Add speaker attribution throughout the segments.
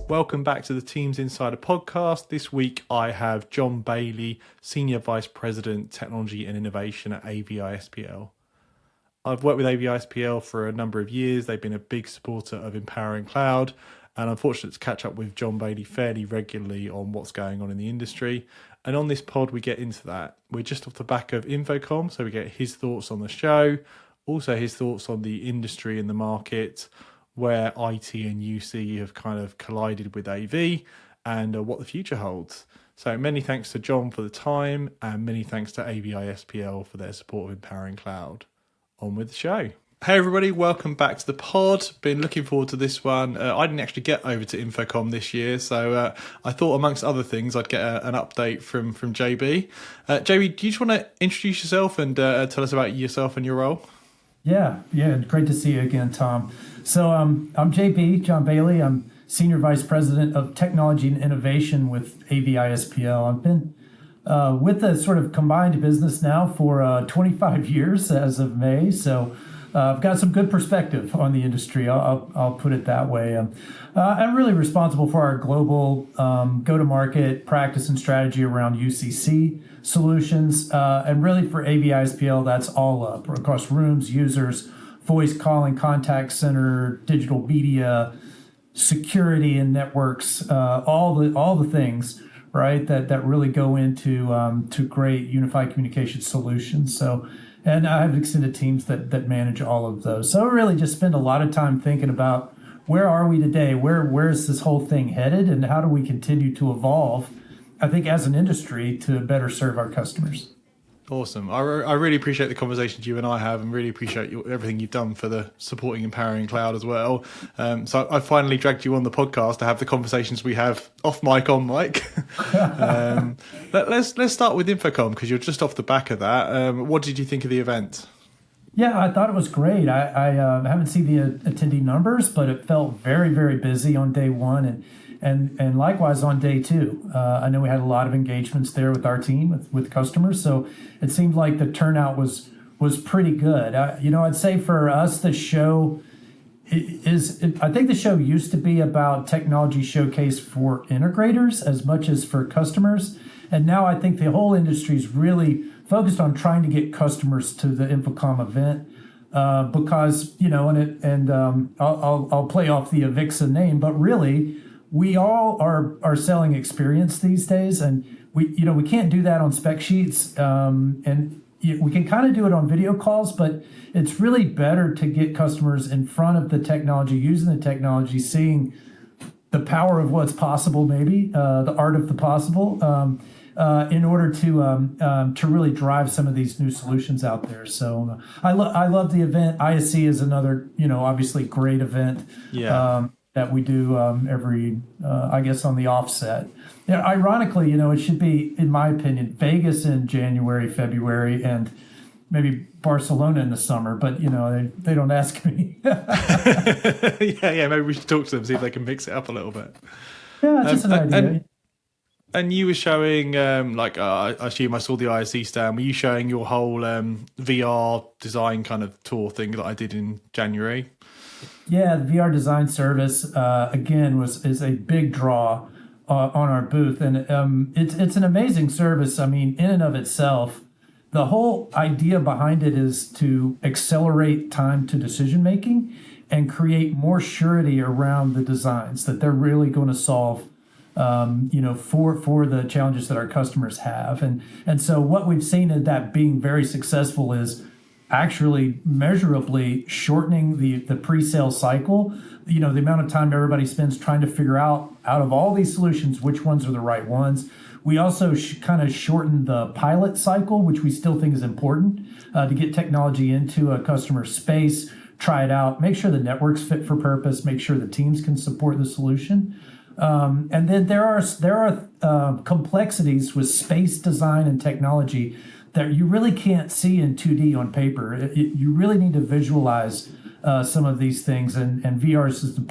Speaker 1: Welcome back to the Teams Insider podcast. This week I have John Bailey, Senior Vice President, Technology and Innovation at AVI-SPL. I've worked with AVI-SPL for a number of years. They've been a big supporter of Empowering.Cloud, and I'm fortunate to catch up with John Bailey fairly regularly on what's going on in the industry. And on this pod, we get into that. We're just off the back of Infocom, so we get his thoughts on the show, also his thoughts on the industry and the market, where IT and UC have kind of collided with AV, and what the future holds. So many thanks to John for the time, and many thanks to AVI-SPL for their support of Empowering Cloud. On with the show. Hey everybody, welcome back to the pod. Been looking forward to this one. I didn't actually get over to Infocom this year, so I thought amongst other things I'd get an update from JB. JB, do you just want to introduce yourself and tell us about yourself and your role?
Speaker 2: Yeah, great to see you again, Tom. So I'm JB, John Bailey. I'm Senior Vice President of Technology and Innovation with AVI-SPL. I've been with the sort of combined business now for 25 years as of May, so I've got some good perspective on the industry. I'll put it that way. I'm really responsible for our global go-to-market practice and strategy around UCC solutions, and really for AVI-SPL, that's all up across rooms, users, voice calling, contact center, digital media, security and networks, all the things, right, that really go into to great unified communication solutions. So, and I have extended teams that manage all of those. So I really just spend a lot of time thinking about where are we today, where is this whole thing headed, and how do we continue to evolve, I think, as an industry to better serve our customers.
Speaker 1: Awesome. I really appreciate the conversations you and I have, and really appreciate everything you've done for the supporting Empowering Cloud as well. So I finally dragged you on the podcast to have the conversations we have off mic, on mic. Let's start with Infocom, because you're just off the back of that. What did you think of the event?
Speaker 2: Yeah, I thought it was great. I haven't seen the attendee numbers, but it felt very, very busy on day one, and likewise on day two. I know we had a lot of engagements there with our team, with customers, so it seemed like the turnout was pretty good. I'd say for us, the show I think the show used to be about technology showcase for integrators as much as for customers, and now I think the whole industry is really focused on trying to get customers to the Infocom event. Because I'll play off the Avixa name, but really we all are selling experience these days, and we can't do that on spec sheets, and we can kind of do it on video calls, but it's really better to get customers in front of the technology, using the technology, seeing the power of what's possible, maybe the art of the possible, in order to really drive some of these new solutions out there. So I love the event. ISC is another obviously great event.
Speaker 1: Yeah.
Speaker 2: That we do every, I guess, on the offset. Ironically, it should be, in my opinion, Vegas in January, February, and maybe Barcelona in the summer. But they don't ask me.
Speaker 1: yeah. Maybe we should talk to them, see if they can mix it up a little bit.
Speaker 2: Yeah, it's just an idea.
Speaker 1: And you were showing, I assume I saw the ISC stand. Were you showing your whole VR design kind of tour thing that I did in January?
Speaker 2: Yeah, the VR design service again is a big draw on our booth, and it's an amazing service. I mean, in and of itself, the whole idea behind it is to accelerate time to decision making and create more surety around the designs that they're really going to solve. For the challenges that our customers have, and so what we've seen is that being very successful is actually measurably shortening the pre-sale cycle. The amount of time everybody spends trying to figure out of all these solutions, which ones are the right ones. We also kind of shorten the pilot cycle, which we still think is important to get technology into a customer space, try it out, make sure the network's fit for purpose, make sure the teams can support the solution. And then there are complexities with space design and technology that you really can't see in 2D on paper. You really need to visualize some of these things, and VR is the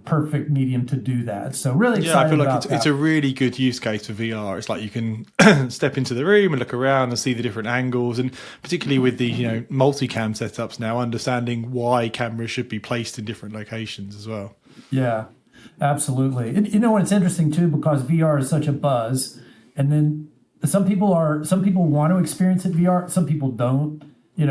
Speaker 2: perfect medium to do that. So really excited
Speaker 1: I feel like
Speaker 2: about
Speaker 1: it's a really good use case for VR. It's like you can step into the room and look around and see the different angles, and particularly with the multicam setups now, understanding why cameras should be placed in different locations as well.
Speaker 2: Yeah. Absolutely. And, it's interesting too because VR is such a buzz, and then some people want to experience it VR, some people don't.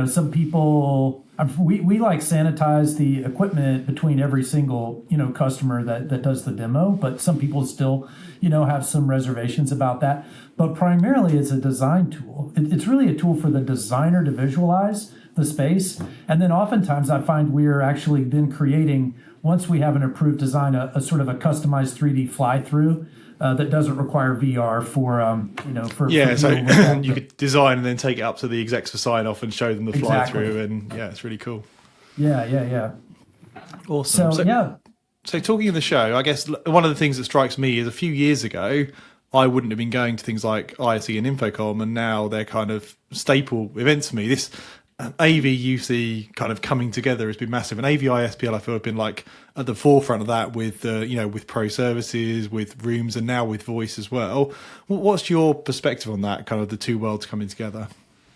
Speaker 2: Some people we like sanitize the equipment between every single customer that does the demo, but some people still have some reservations about that. But primarily, it's a design tool. It's really a tool for the designer to visualize the space, and then oftentimes I find we are actually then creating, once we have an approved design, a sort of a customized 3D fly through that doesn't require VR
Speaker 1: Yeah, so
Speaker 2: for
Speaker 1: you could design and then take it up to the execs for sign off and show them the fly
Speaker 2: Exactly.
Speaker 1: through, and yeah, it's really cool.
Speaker 2: Yeah.
Speaker 1: Awesome.
Speaker 2: So yeah,
Speaker 1: So talking of the show, I guess one of the things that strikes me is a few years ago, I wouldn't have been going to things like IoT and Infocom, and now they're kind of staple events for me. This AV-UC kind of coming together has been massive, and AVI-SPL I feel have been like at the forefront of that with with pro services, with rooms, and now with voice as well. What's your perspective on that? Kind of the two worlds coming together.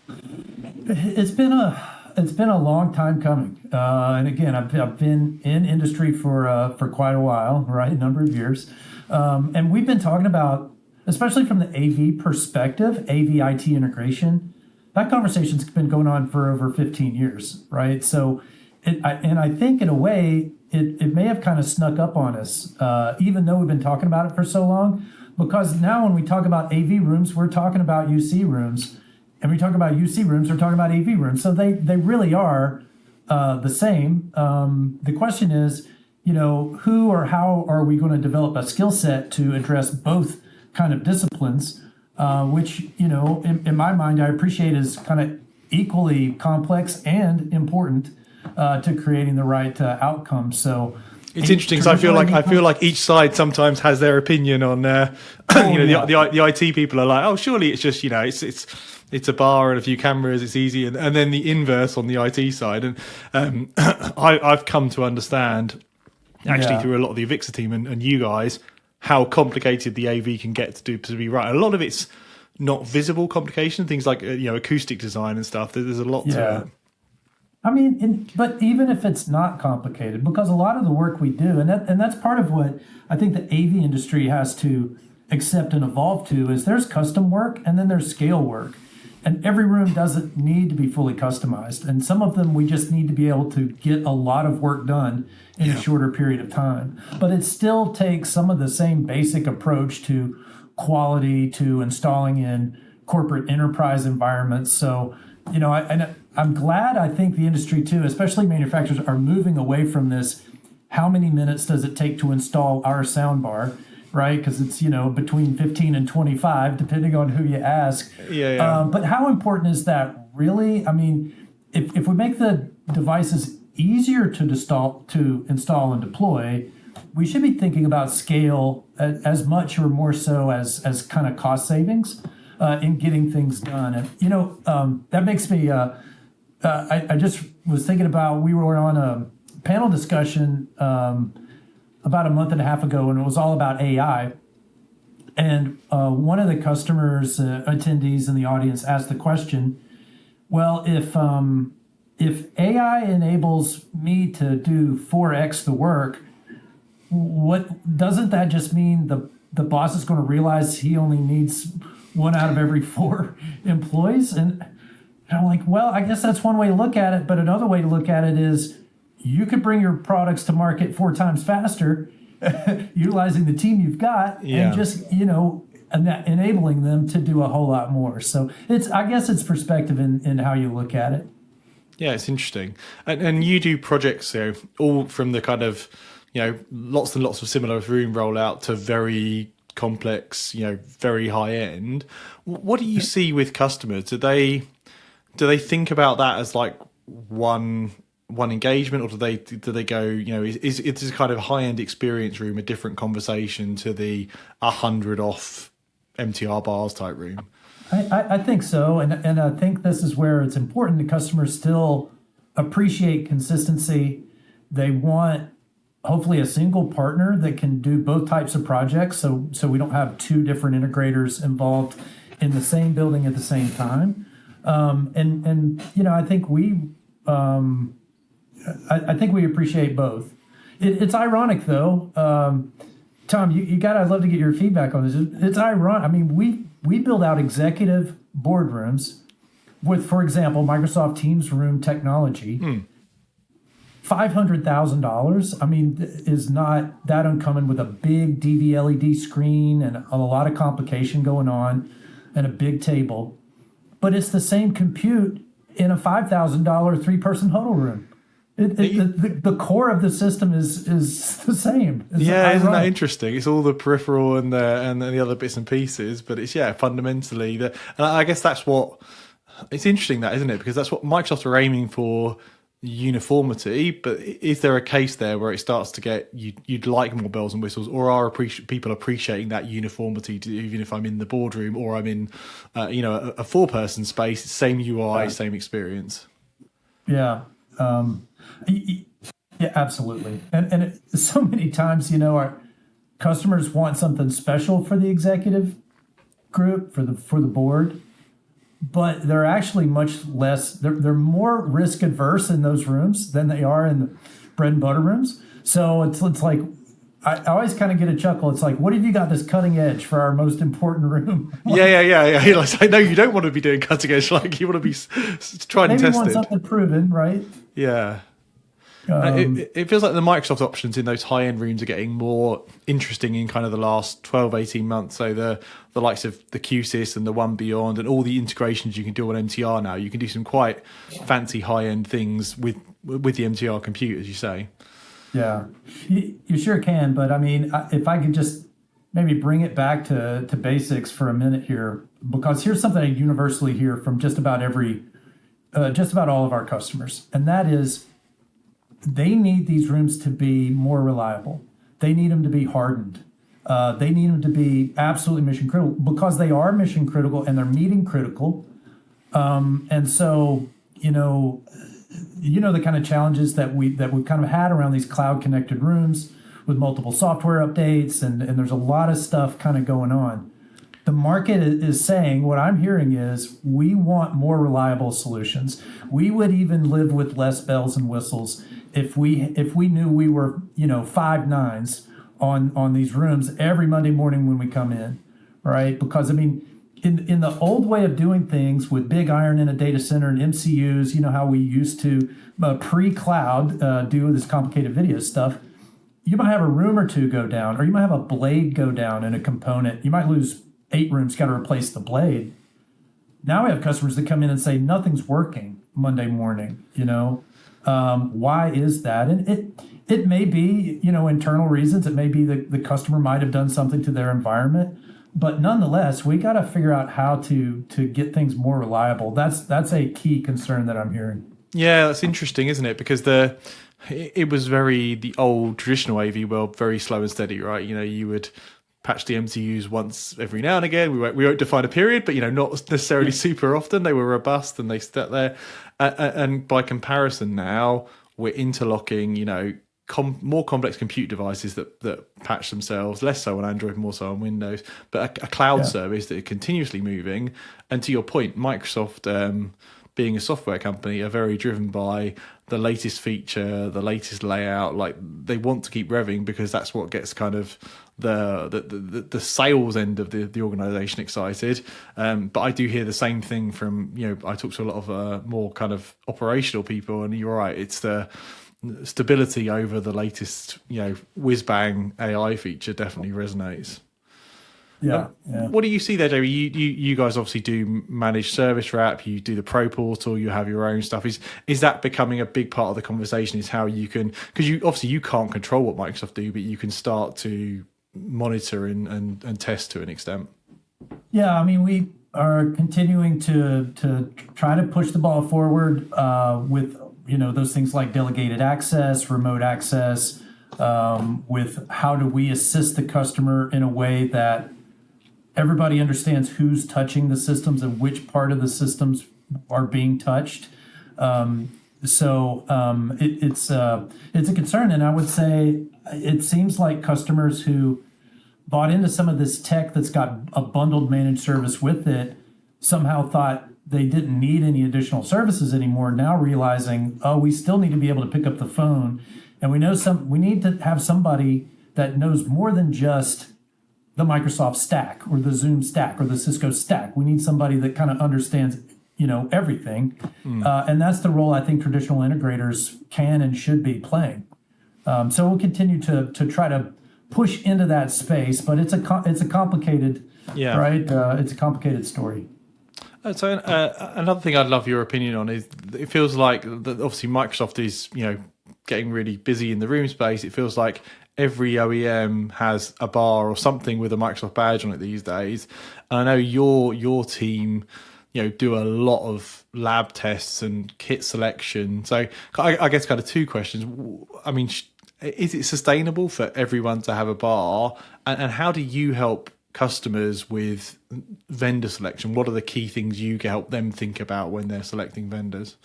Speaker 2: it's been a long time coming, and again, I've been in industry for quite a while, right, a number of years, and we've been talking about, especially from the AV perspective, AV IT integration. That conversation's been going on for over 15 years, right? So, I think in a way, it may have kind of snuck up on us, even though we've been talking about it for so long, because now when we talk about AV rooms, we're talking about UC rooms, and we talk about UC rooms, we're talking about AV rooms. So they really are the same. The question is, who or how are we going to develop a skill set to address both kind of disciplines? Which, in my mind, I appreciate is kind of equally complex and important to creating the right outcome. So
Speaker 1: it's interesting because I feel like each side sometimes has their opinion on. The IT people are like, oh, surely it's just it's a bar and a few cameras, it's easy, and then the inverse on the IT side. And I've come to understand actually through a lot of the Avixa team and you guys, how complicated the AV can get to be right. And a lot of it's not visible complication, things like acoustic design and stuff. There's a lot to it.
Speaker 2: I mean, but even if it's not complicated, because a lot of the work we do, and that's part of what I think the AV industry has to accept and evolve to, is there's custom work and then there's scale work. And every room doesn't need to be fully customized. And some of them we just need to be able to get a lot of work done in a shorter period of time. But it still takes some of the same basic approach to quality, to installing in corporate enterprise environments. So, I'm glad, I think the industry too, especially manufacturers, are moving away from this, how many minutes does it take to install our soundbar? Right, because it's between 15 and 25, depending on who you ask. But how important is that really? I mean, if we make the devices easier to install and deploy, we should be thinking about scale as much or more so as kind of cost savings in getting things done. And that makes me. I just was thinking about, we were on a panel discussion about a month and a half ago, and it was all about AI. And one of the customers, attendees in the audience, asked the question, well, if AI enables me to do 4x the work, what doesn't that just mean the boss is going to realize he only needs one out of every 4 employees? And I'm like, well, I guess that's one way to look at it, but another way to look at it is, you could bring your products to market 4 times faster, utilizing the team you've got, and just enabling them to do a whole lot more. So I guess it's perspective in how you look at it.
Speaker 1: Yeah, it's interesting, and you do projects all from the kind of lots and lots of similar room rollout to very complex, very high end. What do you see with customers? Do they think about that as like one engagement, or do they go, is it's a kind of high end experience room a different conversation to the 100 off MTR bars type room?
Speaker 2: I think so, and I think this is where it's important that customers still appreciate consistency. They want hopefully a single partner that can do both types of projects, so we don't have 2 different integrators involved in the same building at the same time. I think we appreciate both. It's ironic though. Tom, you got. I'd love to get your feedback on this. It's ironic. I mean, we build out executive boardrooms with, for example, Microsoft Teams room technology. $500,000. I mean, is not that uncommon with a big DV LED screen and a lot of complication going on, and a big table. But it's the same compute in a $5,000 three-person huddle room. The core of the system is the same. It's
Speaker 1: Yeah, isn't that
Speaker 2: ironic.
Speaker 1: interesting? It's all the peripheral and the other bits and pieces, but it's fundamentally the. And I guess that's what it's interesting, that isn't it? Because that's what Microsoft are aiming for, uniformity. But is there a case there where it starts to get you'd like more bells and whistles, or are people appreciating that uniformity? Even if I'm in the boardroom or I'm in, a 4-person space, same UI, same experience.
Speaker 2: Yeah. Yeah, absolutely. So many times, our customers want something special for the executive group, for the board, but they're actually much less. They're more risk adverse in those rooms than they are in the bread and butter rooms. So it's like I always kind of get a chuckle. It's like, what have you got this cutting edge for our most important room?
Speaker 1: Yeah. You're like, I know you don't want to be doing cutting edge. Like, you want to be tried and
Speaker 2: Maybe you want
Speaker 1: tested.
Speaker 2: something proven, right?
Speaker 1: Yeah. It feels like the Microsoft options in those high-end rooms are getting more interesting in kind of the last 12, 18 months. So the likes of the QSys and the One Beyond and all the integrations you can do on MTR now. You can do some quite fancy high-end things with the MTR compute, as you say.
Speaker 2: Yeah, you sure can. But I mean, if I could just maybe bring it back to basics for a minute here, because here's something I universally hear from just about all of our customers, and that is they need these rooms to be more reliable. They need them to be hardened. They need them to be absolutely mission critical, because they are mission critical and they're meeting critical. And so, the kind of challenges that we've kind of had around these cloud connected rooms with multiple software updates, and there's a lot of stuff kind of going on. The market is saying, what I'm hearing is, we want more reliable solutions. We would even live with less bells and whistles if we knew we were 5 nines on these rooms every Monday morning when we come in, right? Because I mean, in the old way of doing things with big iron in a data center and MCUs, how we used to pre-cloud do this complicated video stuff, you might have a room or two go down, or you might have a blade go down in a component. You might lose 8 rooms, got to replace the blade. Now we have customers that come in and say nothing's working Monday morning. Why is that? And it may be internal reasons. It may be the customer might have done something to their environment. But nonetheless, we got to figure out how to get things more reliable. That's a key concern that I'm hearing.
Speaker 1: Yeah, that's interesting, isn't it? Because it was the old traditional AV world, very slow and steady, right? You would patch the MCUs once every now and again. We won't define a period, but not necessarily super often. They were robust and they sat there. And by comparison, now we're interlocking, more complex compute devices that patch themselves, less so on Android, more so on Windows, but a cloud service that is continuously moving. And to your point, Microsoft, being a software company, are very driven by the latest feature, the latest layout. Like, they want to keep revving because that's what gets kind of the sales end of the organization excited. But I do hear the same thing from, I talk to a lot of more kind of operational people, and you're right, it's the stability over the latest, whiz bang AI feature definitely resonates.
Speaker 2: Yeah.
Speaker 1: What do you see there, Jamie? You guys obviously do manage service wrap. You do the Pro Portal. You have your own stuff. Is that becoming a big part of the conversation? Is how you can, because you can't control what Microsoft do, but you can start to monitor and test to an extent.
Speaker 2: Yeah, I mean, we are continuing to try to push the ball forward with those things like delegated access, remote access, with how do we assist the customer in a way that everybody understands who's touching the systems and which part of the systems are being touched. It's a concern, and I would say it seems like customers who bought into some of this tech that's got a bundled managed service with it somehow thought they didn't need any additional services anymore, now realizing, we still need to be able to pick up the phone And we need to have somebody that knows more than just the Microsoft stack or the Zoom stack or the Cisco stack. We need somebody that kind of understands, everything. And that's the role I think traditional integrators can and should be playing. So we'll continue to try to push into that space, but it's a complicated, right? It's a complicated story.
Speaker 1: So another thing I'd love your opinion on is it feels like obviously Microsoft is getting really busy in the room space. It feels like every OEM has a bar or something with a Microsoft badge on it these days. And I know your team do a lot of lab tests and kit selection. So I guess kind of two questions. I mean, is it sustainable for everyone to have a bar? And how do you help customers with vendor selection? What are the key things you can help them think about when they're selecting vendors?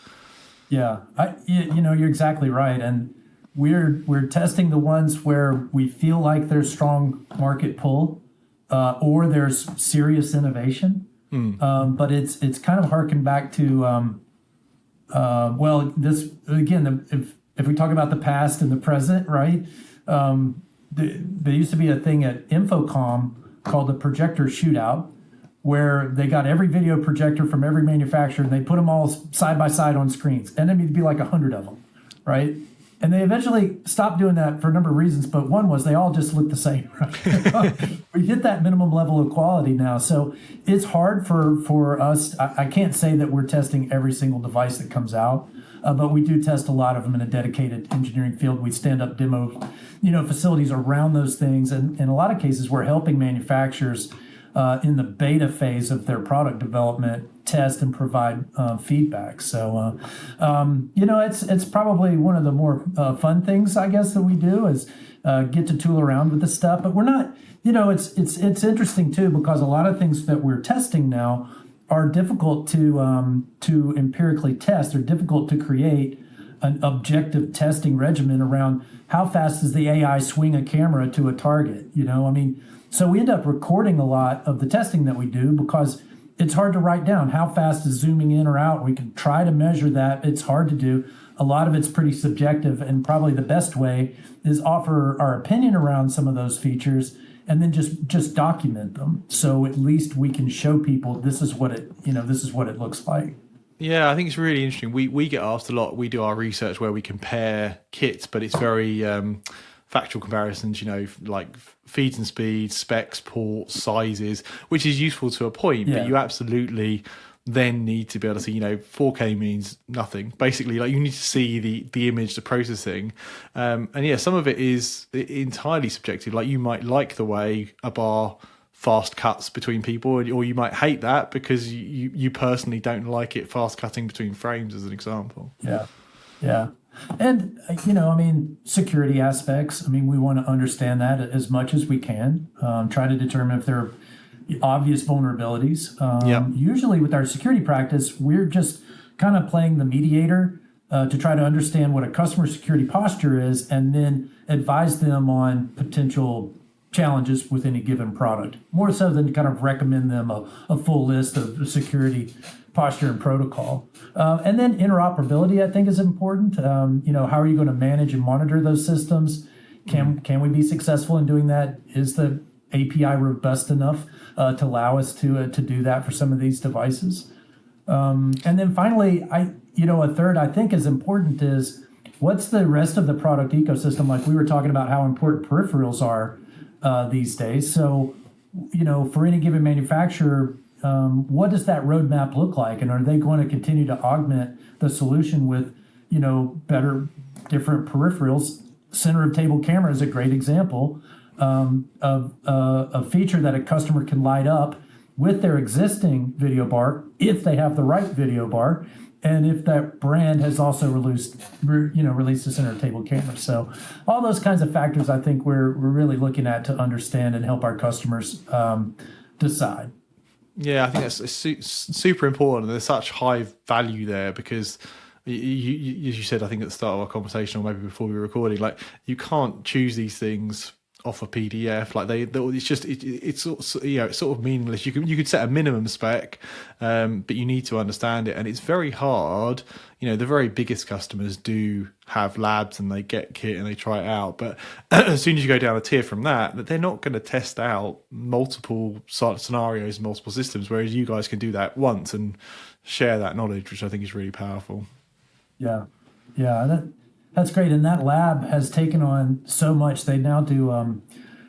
Speaker 2: Yeah, you're exactly right. And we're testing the ones where we feel like there's strong market pull or there's serious innovation. But it's kind of harkened back to, this again, if we talk about the past and the present, right? There used to be a thing at Infocom called the projector shootout, where they got every video projector from every manufacturer and they put them all side by side on screens. And there'd be like 100 of them, right? And they eventually stopped doing that for a number of reasons, but one was they all just looked the same, right? We hit that minimum level of quality now. So it's hard for us. I can't say that we're testing every single device that comes out, but we do test a lot of them in a dedicated engineering field. We stand up demo, facilities around those things. And in a lot of cases, we're helping manufacturers in the beta phase of their product development test and provide feedback. So, it's probably one of the more fun things, I guess, that we do is get to tool around with this stuff. But we're not, it's interesting too, because a lot of things that we're testing now are difficult to empirically test. They're difficult to create an objective testing regimen around how fast does the AI swing a camera to a target. So we end up recording a lot of the testing that we do because it's hard to write down how fast is zooming in or out. We can try to measure that. It's hard to do. A lot of it's pretty subjective, and probably the best way is offer our opinion around some of those features and then just document them. So at least we can show people this is what it looks like.
Speaker 1: Yeah, I think it's really interesting. We get asked a lot. We do our research where we compare kits, but it's very factual comparisons, like feeds and speeds, specs, ports, sizes, which is useful to a point, but you absolutely then need to be able to see, 4K means nothing. Basically, like you need to see the image, the processing. And some of it is entirely subjective. Like you might like the way a bar fast cuts between people, or you might hate that because you personally don't like it fast cutting between frames, as an example.
Speaker 2: Yeah. And, security aspects, we want to understand that as much as we can, try to determine if there are obvious vulnerabilities. Usually with our security practice, we're just kind of playing the mediator to try to understand what a customer security posture is and then advise them on potential challenges with any given product, more so than to kind of recommend them a full list of security posture and protocol. And then interoperability, I think, is important. How are you going to manage and monitor those systems? Can we be successful in doing that? Is the API robust enough to allow us to do that for some of these devices? And then finally, a third I think is important is what's the rest of the product ecosystem? Like we were talking about how important peripherals are these days. So, for any given manufacturer, what does that roadmap look like? And are they going to continue to augment the solution with, better, different peripherals? Center of table camera is a great example of a feature that a customer can light up with their existing video bar if they have the right video bar, and if that brand has also released a center of table camera. So all those kinds of factors, I think we're really looking at to understand and help our customers decide.
Speaker 1: Yeah, I think that's super important. There's such high value there because you said, I think at the start of our conversation or maybe before we were recording, like you can't choose these things off a PDF. Like it's just it's it's sort of meaningless. You could set a minimum spec, but you need to understand it, and it's very hard. The very biggest customers do have labs and they get kit and they try it out, but as soon as you go down a tier from that, they're not going to test out multiple scenarios, multiple systems, whereas you guys can do that once and share that knowledge, which I think is really powerful.
Speaker 2: Yeah, that's great. And that lab has taken on so much. They now do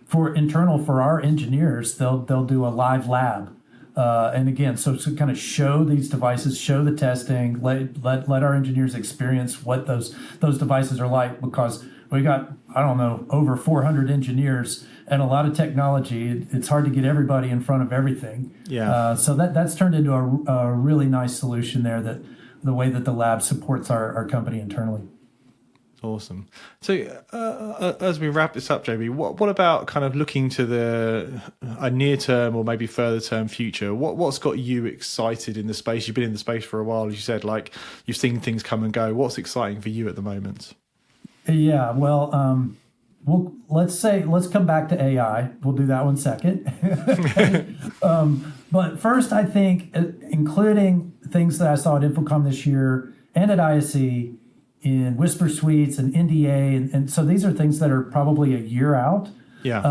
Speaker 2: for our engineers, they'll do a live lab. And again, so to kind of show these devices, show the testing, let our engineers experience what those devices are like, because we got, I don't know, over 400 engineers and a lot of technology. It's hard to get everybody in front of everything.
Speaker 1: Yeah.
Speaker 2: So that's turned into a really nice solution there, that the way that the lab supports our company internally.
Speaker 1: Awesome. So as we wrap this up, JB, what about kind of looking to a near term or maybe further term future? What's got you excited in the space? You've been in the space for a while, as you said, like you've seen things come and go. What's exciting for you at the moment?
Speaker 2: Yeah, well, let's come back to AI. We'll do that one second. But first, I think, including things that I saw at Infocom this year and at ISE, in Whisper Suites and NDA, and so these are things that are probably a year out.
Speaker 1: Yeah.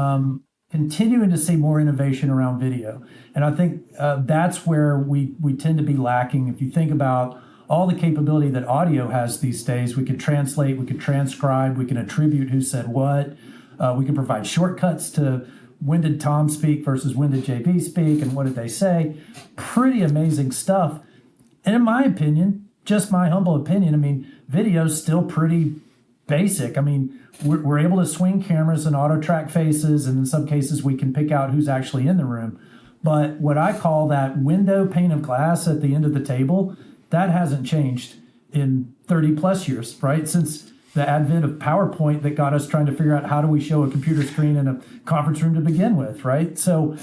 Speaker 2: Continuing to see more innovation around video, and I think that's where we tend to be lacking. If you think about all the capability that audio has these days, we could translate, we could transcribe, we can attribute who said what, we can provide shortcuts to when did Tom speak versus when did JB speak, and what did they say. Pretty amazing stuff. And in my opinion, just my humble opinion, I mean, video's still pretty basic. I mean, we're able to swing cameras and auto track faces, and in some cases we can pick out who's actually in the room. But what I call that window pane of glass at the end of the table, that hasn't changed in 30 plus years, right? Since the advent of PowerPoint that got us trying to figure out how do we show a computer screen in a conference room to begin with, right? So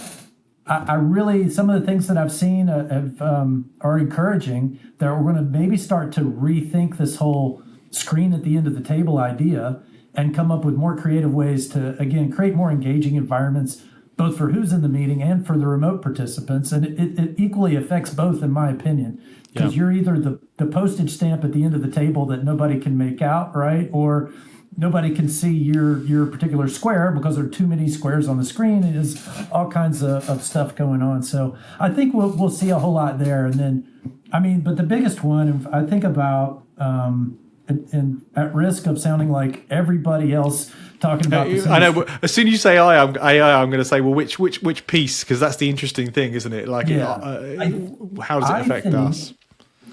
Speaker 2: I really, some of the things that I've seen are encouraging, that we're going to maybe start to rethink this whole screen at the end of the table idea and come up with more creative ways to, again, create more engaging environments, both for who's in the meeting and for the remote participants. And it equally affects both, in my opinion, because you're either the postage stamp at the end of the table that nobody can make out, right? Or nobody can see your particular square because there are too many squares on the screen. It is all kinds of stuff going on. So I think we'll see a whole lot there. And then, I mean, but the biggest one, I think about, and at risk of sounding like everybody else talking about this.
Speaker 1: I know. As soon as you say I'm going to say, well, which piece? Because that's the interesting thing, isn't it? Like, how does it affect us?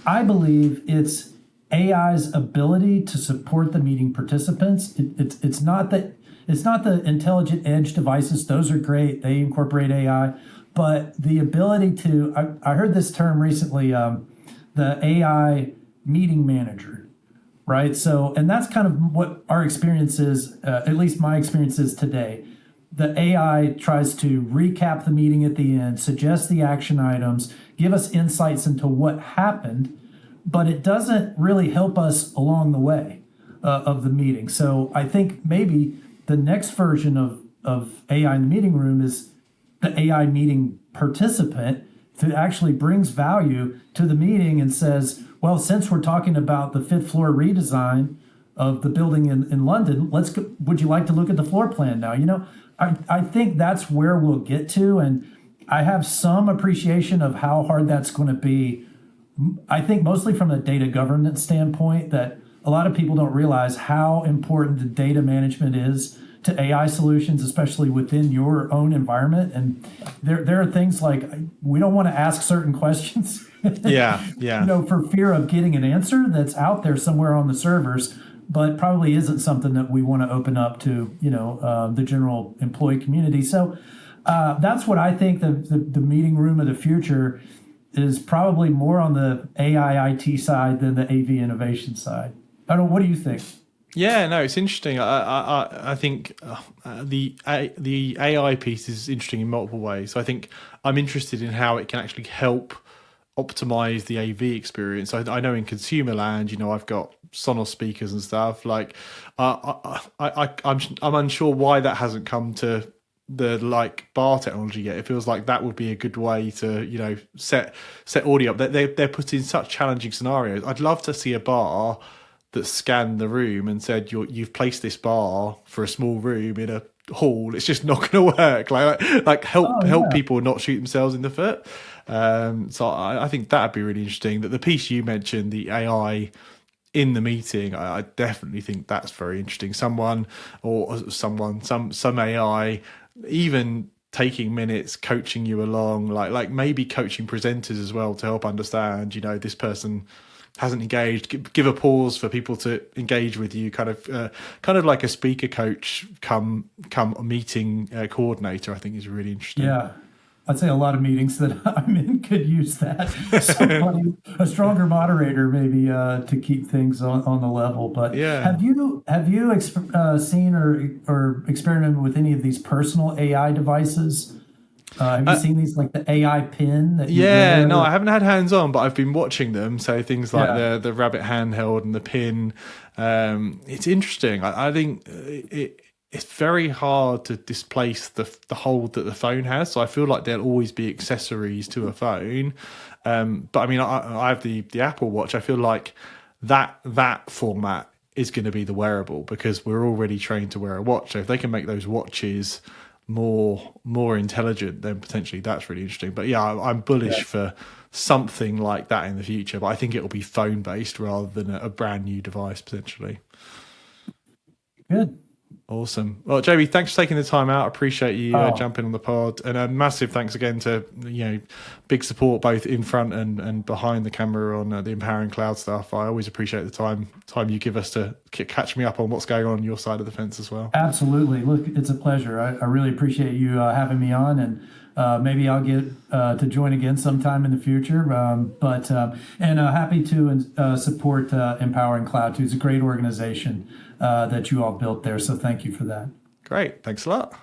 Speaker 2: I believe it's AI's ability to support the meeting participants. It's not the intelligent edge devices. Those are great. They incorporate AI, but the ability to, I heard this term recently, the AI meeting manager, right? So, and that's kind of what our experience is, at least my experience is today. The AI tries to recap the meeting at the end, suggest the action items, give us insights into what happened, but it doesn't really help us along the way of the meeting. So I think maybe the next version of AI in the meeting room is the AI meeting participant that actually brings value to the meeting and says, well, since we're talking about the 5th floor redesign of the building in London, would you like to look at the floor plan now? You know, I think that's where we'll get to, and I have some appreciation of how hard that's going to be. I think mostly from a data governance standpoint, that a lot of people don't realize how important the data management is to AI solutions, especially within your own environment. And there are things like, we don't want to ask certain questions.
Speaker 1: Yeah.
Speaker 2: You know, for fear of getting an answer that's out there somewhere on the servers, but probably isn't something that we want to open up to, the general employee community. So that's what I think the meeting room of the future is, probably more on the AI IT side than the AV innovation side. What do you think?
Speaker 1: Yeah, no, it's interesting. I think the AI piece is interesting in multiple ways. So I think I'm interested in how it can actually help optimize the AV experience. I know in consumer land, I've got Sonos speakers and stuff. Like, I'm unsure why that hasn't come to the like bar technology yet. It feels like that would be a good way to set audio up. They're put in such challenging scenarios. I'd love to see a bar that scanned the room and said you've placed this bar for a small room in a hall. It's just not going to work. Like help people not shoot themselves in the foot. So I think that'd be really interesting. That the piece you mentioned, the AI in the meeting, I definitely think that's very interesting. Some AI, even taking minutes, coaching you along, like maybe coaching presenters as well to help understand, this person hasn't engaged. Give a pause for people to engage with you, kind of like a speaker coach, come a meeting coordinator. I think is really interesting.
Speaker 2: Yeah. I'd say a lot of meetings that I'm in could use that. Somebody, a stronger moderator, maybe, to keep things on the level. But
Speaker 1: Yeah.
Speaker 2: have you seen or experimented with any of these personal AI devices? Have you seen these, like the AI pin that you wear?
Speaker 1: No, I haven't had hands on, but I've been watching them. So things like
Speaker 2: Yeah.
Speaker 1: the rabbit handheld and the pin. It's interesting. I think it's very hard to displace the hold that the phone has. So I feel like there'll always be accessories to a phone. But I mean, I have the Apple Watch. I feel like that format is going to be the wearable, because we're already trained to wear a watch. So if they can make those watches more intelligent, then potentially that's really interesting. But yeah, I'm bullish for something like that in the future. But I think it'll be phone based rather than a brand new device potentially.
Speaker 2: Good.
Speaker 1: Awesome. Well, Jamie, thanks for taking the time out. I appreciate you jumping on the pod, and a massive thanks again to big support both in front and behind the camera on the Empowering Cloud stuff. I always appreciate the time you give us to catch me up on what's going on your side of the fence as well.
Speaker 2: Absolutely. Look, it's a pleasure. I really appreciate you having me on, and maybe I'll get to join again sometime in the future. But happy to support Empowering Cloud too. It's a great organization that you all built there. So thank you for that.
Speaker 1: Great. Thanks a lot.